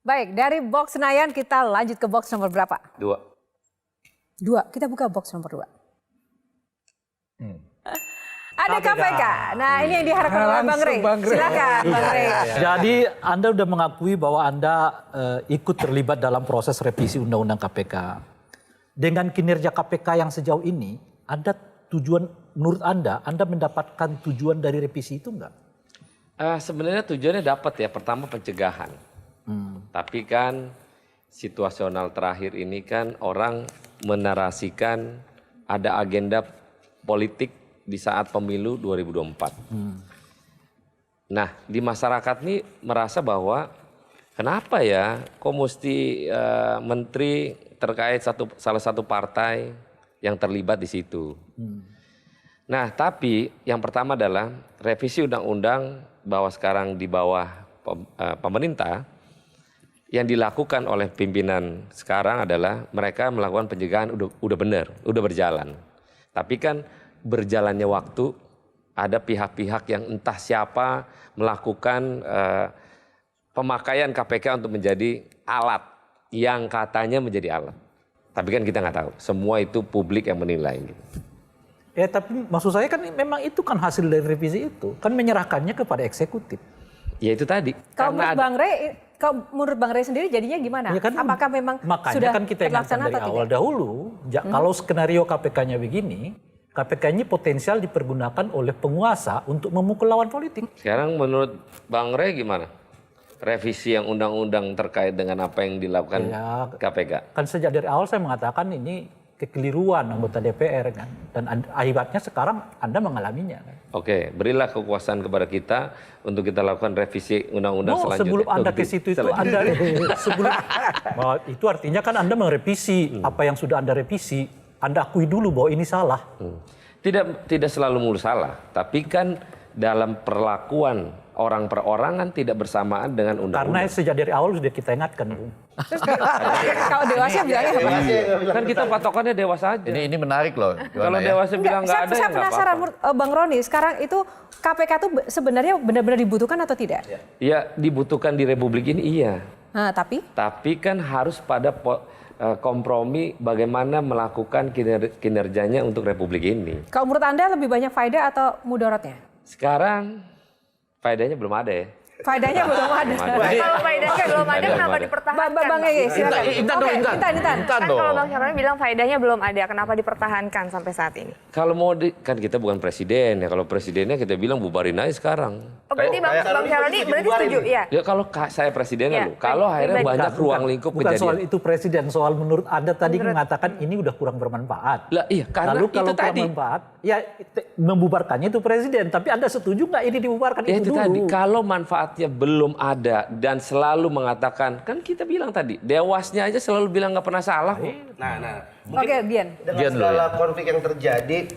Baik, dari box Senayan kita lanjut ke box nomor berapa? 2. Kita buka box nomor 2. Ada KPK. Nah, ini yang diharapkan oleh Bang Rey. Silakan, Bang Rey. Jadi Anda sudah mengakui bahwa Anda ikut terlibat dalam proses revisi Undang-Undang KPK. Dengan kinerja KPK yang sejauh ini, ada tujuan, menurut Anda mendapatkan tujuan dari revisi itu enggak? Sebenarnya tujuannya dapat ya. Pertama pencegahan. Tapi kan situasional terakhir ini kan orang menarasikan ada agenda politik di saat pemilu 2024. Nah, di masyarakat ini merasa bahwa kenapa ya kok mesti menteri terkait salah satu partai yang terlibat di situ. Nah, tapi yang pertama adalah revisi undang-undang bahwa sekarang di bawah pemerintah yang dilakukan oleh pimpinan sekarang adalah mereka melakukan pencegahan udah benar, udah berjalan. Tapi kan berjalannya waktu ada pihak-pihak yang entah siapa melakukan pemakaian KPK untuk menjadi alat yang katanya menjadi alat. Tapi kan kita nggak tahu. Semua itu publik yang menilai. Gitu. Tapi maksud saya kan memang itu kan hasil dari revisi itu. Kan menyerahkannya kepada eksekutif. Ya itu tadi. Kalau menurut Bang Rey sendiri jadinya gimana? Ya kan, apakah memang makanya sudah kan kita ingatkan dari awal dahulu, kalau skenario KPK-nya begini, KPK-nya potensial dipergunakan oleh penguasa untuk memukul lawan politik. Sekarang menurut Bang Rey gimana? Revisi yang undang-undang terkait dengan apa yang dilakukan KPK? Kan sejak dari awal saya mengatakan ini kekeliruan anggota DPR kan. Dan akibatnya sekarang Anda mengalaminya kan. Oke, berilah kekuasaan kepada kita untuk kita lakukan revisi undang-undang selanjutnya. Sebelum Anda ke situ itu Anda itu artinya kan Anda merevisi apa yang sudah Anda revisi. Anda akui dulu bahwa ini salah. Tidak selalu mulu salah, tapi kan dalam perlakuan orang per orang kan tidak bersamaan dengan undang-undang. Karena sejak dari awal sudah kita ingatkan. Kalau dewasa bilangnya kan kita patokannya dewasa aja. Ini menarik loh. Kalau dewasa bilang nggak ada saya ya nggak penasaran apa-apa. Bang Roni, sekarang itu KPK itu sebenarnya benar-benar dibutuhkan atau tidak? Ya dibutuhkan di Republik ini iya. Nah, tapi kan harus pada kompromi bagaimana melakukan kinerjanya untuk Republik ini. Kalau menurut Anda lebih banyak faedah atau mudaratnya? Sekarang faedahnya belum ada ya. Faedahnya belum ada. Kalau faedahnya belum ada, kenapa dipertahankan? Bang Ege, silakan. Intan Kan kalau Bang Syaroni bilang faedahnya belum ada, kenapa dipertahankan sampai saat ini? Kalau mau kan kita bukan presiden ya. Kalau presidennya kita bilang bubarin aja sekarang. Oh, berarti Bang Syaroni berarti setuju ya? Ya kalau saya presidennya loh. Kalau akhirnya banyak ruang lingkup bukan kejadian. soal itu presiden, soal menurut Anda tadi mengatakan ini udah kurang bermanfaat. Lah iya, karena lalu kalau itu tadi. bermanfaat, ya membubarkannya itu presiden. Tapi Anda setuju nggak ini dibubarkan Ya, itu dulu? tadi. Kalau manfaatnya belum ada dan selalu mengatakan, kan kita bilang tadi, dewasnya aja selalu bilang nggak pernah salah kok. Nah, Oke, Dian. dengan segala konflik yang terjadi,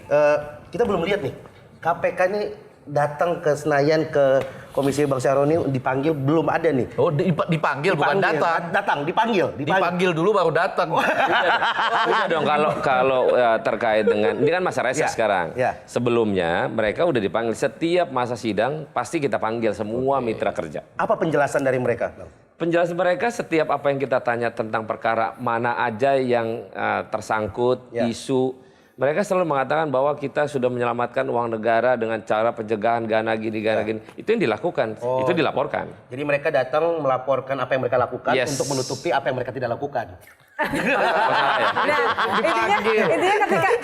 kita belum lihat nih KPK ini datang ke Senayan ke Komisi Bang Syaroni dipanggil, belum ada nih. Oh, dipanggil bukan datang. Dipanggil dulu baru datang. Udah dong kalau terkait dengan ini kan masa reses sekarang. Ya. Sebelumnya mereka udah dipanggil setiap masa sidang pasti kita panggil semua mitra kerja. Apa penjelasan dari mereka, Bang? Penjelasan mereka setiap apa yang kita tanya tentang perkara mana aja yang tersangkut isu. Mereka selalu mengatakan bahwa kita sudah menyelamatkan uang negara dengan cara pencegahan gana gini. Itu yang dilakukan, itu dilaporkan. Jadi mereka datang melaporkan apa yang mereka lakukan untuk menutupi apa yang mereka tidak lakukan. Intinya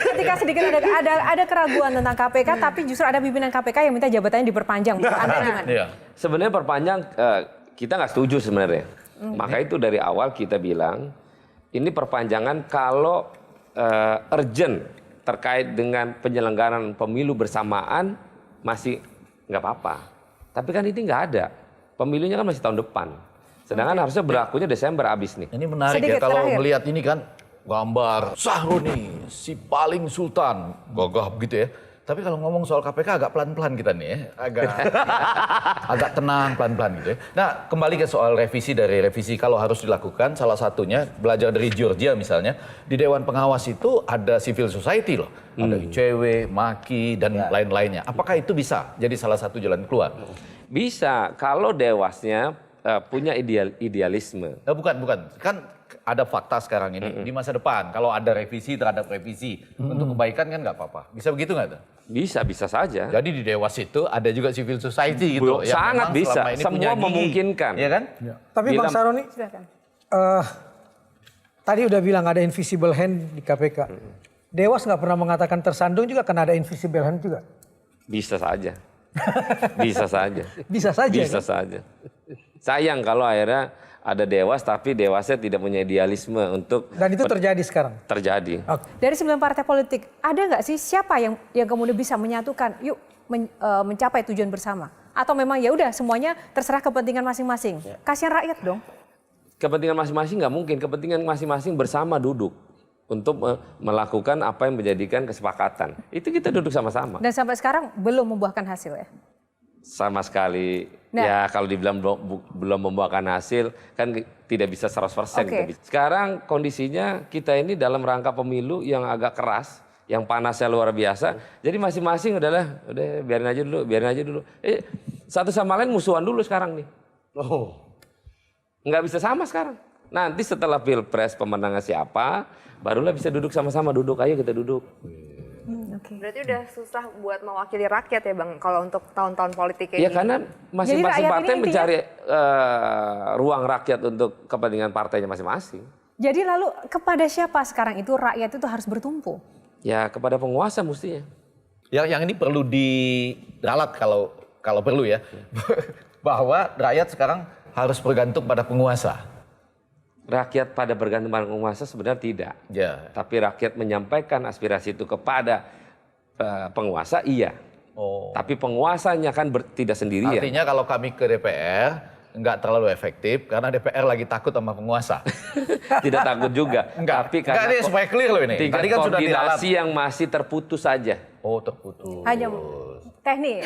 ketika sedikit ada keraguan tentang KPK, tapi justru ada pimpinan KPK yang minta jabatannya diperpanjang. Anda gimana? Sebenarnya perpanjang kita nggak setuju sebenarnya. Maka itu dari awal kita bilang ini perpanjangan kalau urgent terkait dengan penyelenggaraan pemilu bersamaan masih nggak apa-apa. Tapi kan ini nggak ada. Pemilunya kan masih tahun depan. Sedangkan harusnya berlakunya Desember habis nih. Ini menarik Sedikit ya kalau terakhir. melihat ini kan gambar Sahroni si paling sultan gagah begitu ya. Tapi kalau ngomong soal KPK agak pelan-pelan kita nih ya. Agak tenang pelan-pelan gitu ya. Nah kembali ke soal revisi dari revisi kalau harus dilakukan salah satunya belajar dari Georgia misalnya. Di Dewan Pengawas itu ada civil society loh. Ada ICW, MAKI dan lain-lainnya. Apakah itu bisa jadi salah satu jalan keluar? Bisa kalau dewasnya punya idealisme. Bukan. Kan ada fakta sekarang ini di masa depan. Kalau ada revisi terhadap revisi untuk kebaikan kan nggak apa-apa. Bisa begitu nggak tuh? Bisa saja. Jadi di Dewas itu ada juga civil society gitu. yang Sangat memang bisa. selama ini punya Semua gigi. memungkinkan. Iya kan? Tapi Bang Saroni, tadi udah bilang ada invisible hand di KPK. Dewas nggak pernah mengatakan tersandung juga karena ada invisible hand juga. Bisa saja. Bisa saja. Bisa saja. Bisa kan? saja. Sayang kalau akhirnya ada Dewas tapi Dewasnya tidak punya idealisme untuk Dan itu terjadi sekarang. terjadi. Dari 9 partai politik, ada nggak sih siapa yang kemudian bisa menyatukan, yuk mencapai tujuan bersama? Atau memang ya udah semuanya terserah kepentingan masing-masing? Kasihan rakyat dong. Kepentingan masing-masing nggak mungkin. Kepentingan masing-masing bersama duduk untuk melakukan apa yang menjadikan kesepakatan. Itu kita duduk sama-sama. Dan sampai sekarang belum membuahkan hasil ya? Sama sekali. Nah. Ya kalau dibilang belum membuahkan hasil kan tidak bisa 100%. Oke. Sekarang kondisinya kita ini dalam rangka pemilu yang agak keras, yang panasnya luar biasa. Jadi masing-masing udah biarin aja dulu. Satu sama lain musuhan dulu sekarang nih. Oh. Nggak bisa sama sekarang. Nanti setelah Pilpres pemenangnya siapa, barulah bisa duduk sama-sama. Ayo kita duduk. Berarti udah susah buat mewakili rakyat ya Bang, kalau untuk tahun-tahun politik kayak Ya gini. karena masing-masing Jadi rakyat partai ini intinya- mencari ruang rakyat untuk kepentingan partainya masing-masing. Jadi lalu kepada siapa sekarang itu rakyat itu harus bertumpu? Ya kepada penguasa mestinya. Yang ini perlu diralat kalau perlu ya. Bahwa rakyat sekarang harus bergantung pada penguasa. Rakyat pada bergantung pada penguasa sebenarnya tidak. Ya. Tapi rakyat menyampaikan aspirasi itu kepada penguasa iya. Oh. Tapi penguasanya kan tidak sendirian. Artinya kalau kami ke DPR nggak terlalu efektif karena DPR lagi takut sama penguasa. Tidak takut juga. Tapi Enggak, karena ini supaya clear loh ini. tingkat Tadi kan sudah diralat. koordinasi yang masih terputus saja. Oh, terputus. Hanya teknik.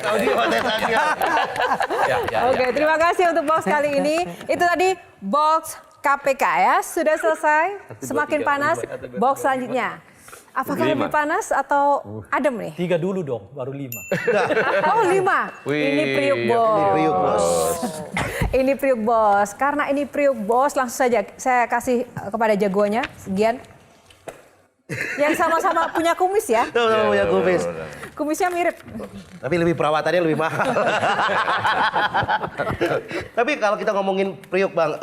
Oke, terima kasih untuk box kali ini. Itu tadi box KPK ya, sudah selesai. Semakin panas, box selanjutnya. Apakah 5. lebih panas atau adem nih? 3 dulu dong, baru 5. Oh 5. Ini Priuk Bos. Ini Priuk Bos. Karena ini Priuk Bos, langsung saja saya kasih kepada jagoannya. Sekian. Yang sama-sama punya kumis ya. Sama punya kumis. Kumisnya mirip. Tapi lebih perawatannya lebih mahal. Tapi kalau kita ngomongin Priuk Bang,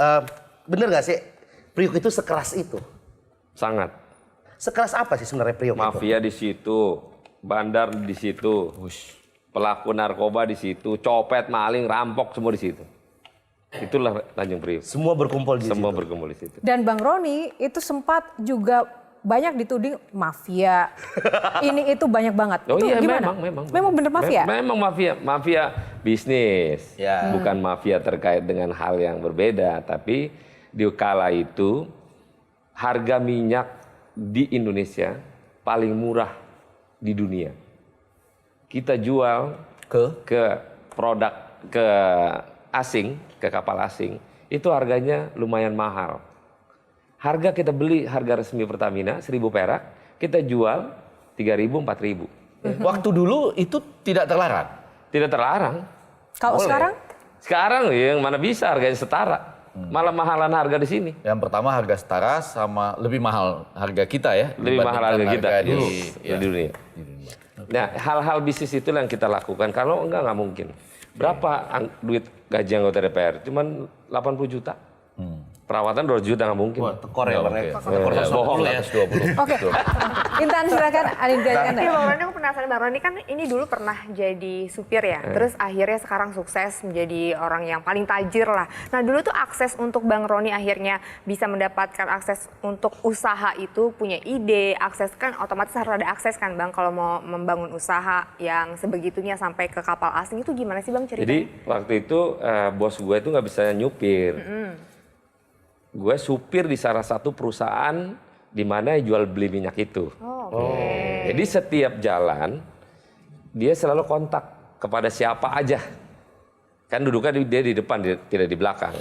bener gak sih Priuk itu sekeras itu? Sangat. Sekeras apa sih sebenarnya Priuk itu? Mafia di situ, bandar di situ, pelaku narkoba di situ, copet, maling, rampok semua di situ. Itulah Tanjung Priuk. Semua berkumpul di Semua situ. berkumpul di situ. Dan Bang Roni itu sempat juga banyak dituding mafia. Ini itu banyak banget. Oh Itu iya gimana? memang bener mafia? Memang mafia bisnis. Ya. Bukan mafia terkait dengan hal yang berbeda, tapi di kala itu harga minyak di Indonesia paling murah di dunia. Kita jual ke produk ke asing, ke kapal asing, itu harganya lumayan mahal. Harga kita beli harga resmi Pertamina 1.000 perak, kita jual 3.000, 4.000. Waktu dulu itu tidak terlarang. Tidak terlarang. Kalau Boleh. sekarang? Sekarang yang mana bisa harganya setara. Malah mahalan harga di sini. Yang pertama harga setara sama lebih mahal harga kita ya. Lebih mahal harga dibandingkan kita di dunia. Nah, hal-hal bisnis itu yang kita lakukan. Kalau enggak mungkin. Berapa duit gaji anggota DPR? Cuman 80 juta. Perawatan 2 juta nggak mungkin. Wah, tekor ya mereka. Tekor Ya, bohong. 120. Oke. Intan silakan. Tapi Bang Roni, aku penasaran, Bang Roni kan ini dulu pernah jadi supir ya, terus akhirnya sekarang sukses menjadi orang yang paling tajir lah. Nah dulu tuh akses untuk Bang Roni akhirnya bisa mendapatkan akses untuk usaha itu, punya ide, akses kan otomatis harus ada akses kan Bang kalau mau membangun usaha yang sebegitunya sampai ke kapal asing itu gimana sih Bang ceritanya? Jadi waktu itu bos gue itu nggak bisa nyupir. Gue supir di salah satu perusahaan di mana jual beli minyak itu. Jadi setiap jalan dia selalu kontak kepada siapa aja. Kan duduknya dia di depan, tidak di belakang.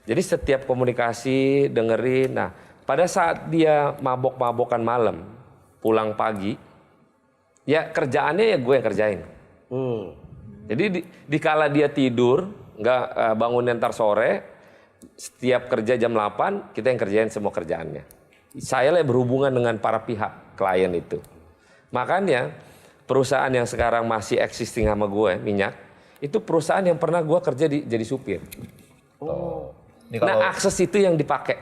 Jadi setiap komunikasi dengerin. Nah, pada saat dia mabok-mabokan malam, pulang pagi, ya kerjaannya ya gue yang kerjain. Jadi dikala dia tidur, nggak bangunnya ntar sore, setiap kerja jam 8 kita yang kerjain semua kerjaannya. Saya lah berhubungan dengan para pihak klien itu. Makanya perusahaan yang sekarang masih existing sama gue minyak itu perusahaan yang pernah gue kerja jadi supir. Ini kalau- Nah akses itu yang dipakai.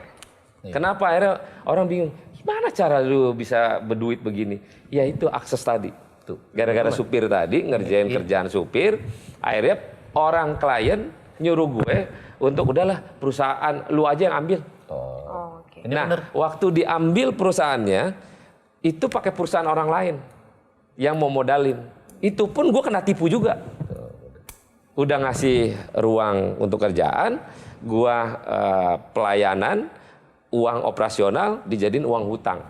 Kenapa akhirnya orang bingung, gimana cara lu bisa berduit begini? Ya itu akses tadi. Tuh, gara-gara supir tadi ngerjain kerjaan supir, akhirnya orang klien nyuruh gue untuk udahlah perusahaan lu aja yang ambil. Oh, oke. Ini Nah, bener. waktu diambil perusahaannya itu pakai perusahaan orang lain yang mau modalin. Itu pun gue kena tipu juga. Udah ngasih ruang untuk kerjaan, gue pelayanan, uang operasional dijadiin uang hutang.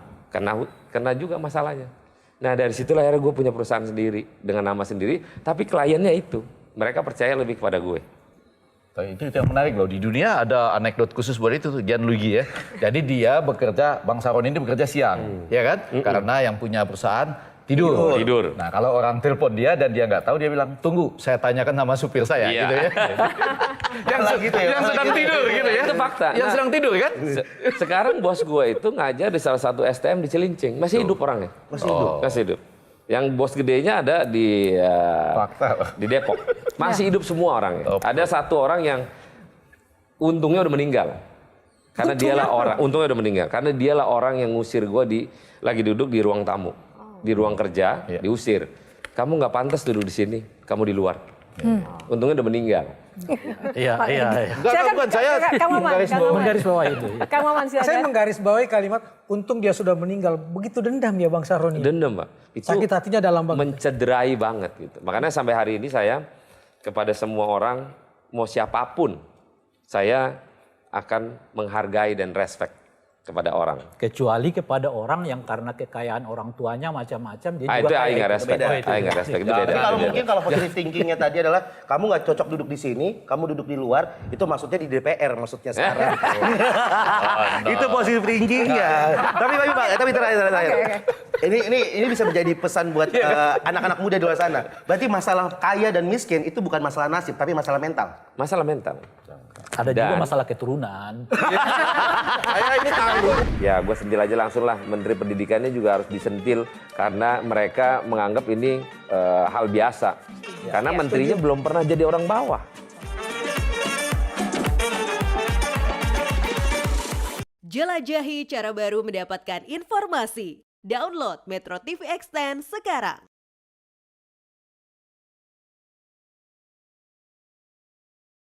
Kena juga masalahnya. Nah dari situlah akhirnya gue punya perusahaan sendiri dengan nama sendiri, tapi kliennya itu mereka percaya lebih kepada gue. Itu yang menarik loh. Di dunia ada anekdot khusus buat itu tuh, Gianluigi ya. Jadi dia bekerja, Bang Saroni ini bekerja siang, ya kan? Karena yang punya perusahaan tidur. Nah kalau orang telepon dia dan dia nggak tahu, dia bilang, tunggu, saya tanyakan sama supir saya, Iya. gitu ya. yang sedang tidur, gitu ya. Itu fakta. Yang Nah, sedang tidur kan? Sekarang bos gue itu ngajar di salah satu STM di Cilincing, masih hidup orangnya. Masih hidup. Yang bos gedenya ada di Fakta. di Depok. Masih hidup semua orangnya. Ada satu orang yang untungnya udah meninggal. Karena dialah orang, untungnya udah meninggal. Karena dialah orang yang ngusir gue lagi duduk di ruang tamu. Di ruang kerja, diusir. Kamu nggak pantas duduk di sini, kamu di luar. Untungnya udah meninggal. Iya. Enggak, bukan saya Kang Maman, Menggaris bawah itu. Kang Maman Saya silakan. menggarisbawahi kalimat untung dia sudah meninggal. Begitu dendam ya Bang Saroni. Dendam, Pak. Itu Sakit hatinya dalam banget. mencederai banget gitu. Makanya sampai hari ini saya kepada semua orang, mau siapapun, saya akan menghargai dan respect kepada orang. Kecuali kepada orang yang karena kekayaan orang tuanya macam-macam dia Ah, juga itu kayak aing nggak itu. respect. Oh, itu. Aing nggak respect, itu beda. Tapi kalau itu beda. mungkin kalau positive thinkingnya tadi adalah kamu nggak cocok duduk di sini, kamu duduk di luar, itu maksudnya di DPR maksudnya sekarang. Itu positive thinkingnya. Tapi terakhir. Ini bisa menjadi pesan buat anak-anak muda di luar sana. Berarti masalah kaya dan miskin itu bukan masalah nasib, tapi masalah mental. Masalah mental. Ada juga Dan- masalah keturunan. Ini tanggung. Ya, gue sentil aja langsung lah. Menteri Pendidikannya juga harus disentil karena mereka menganggap ini hal biasa. Karena menterinya belum pernah jadi orang bawah. Jelajahi cara baru mendapatkan informasi. Download Metro TV Extend sekarang.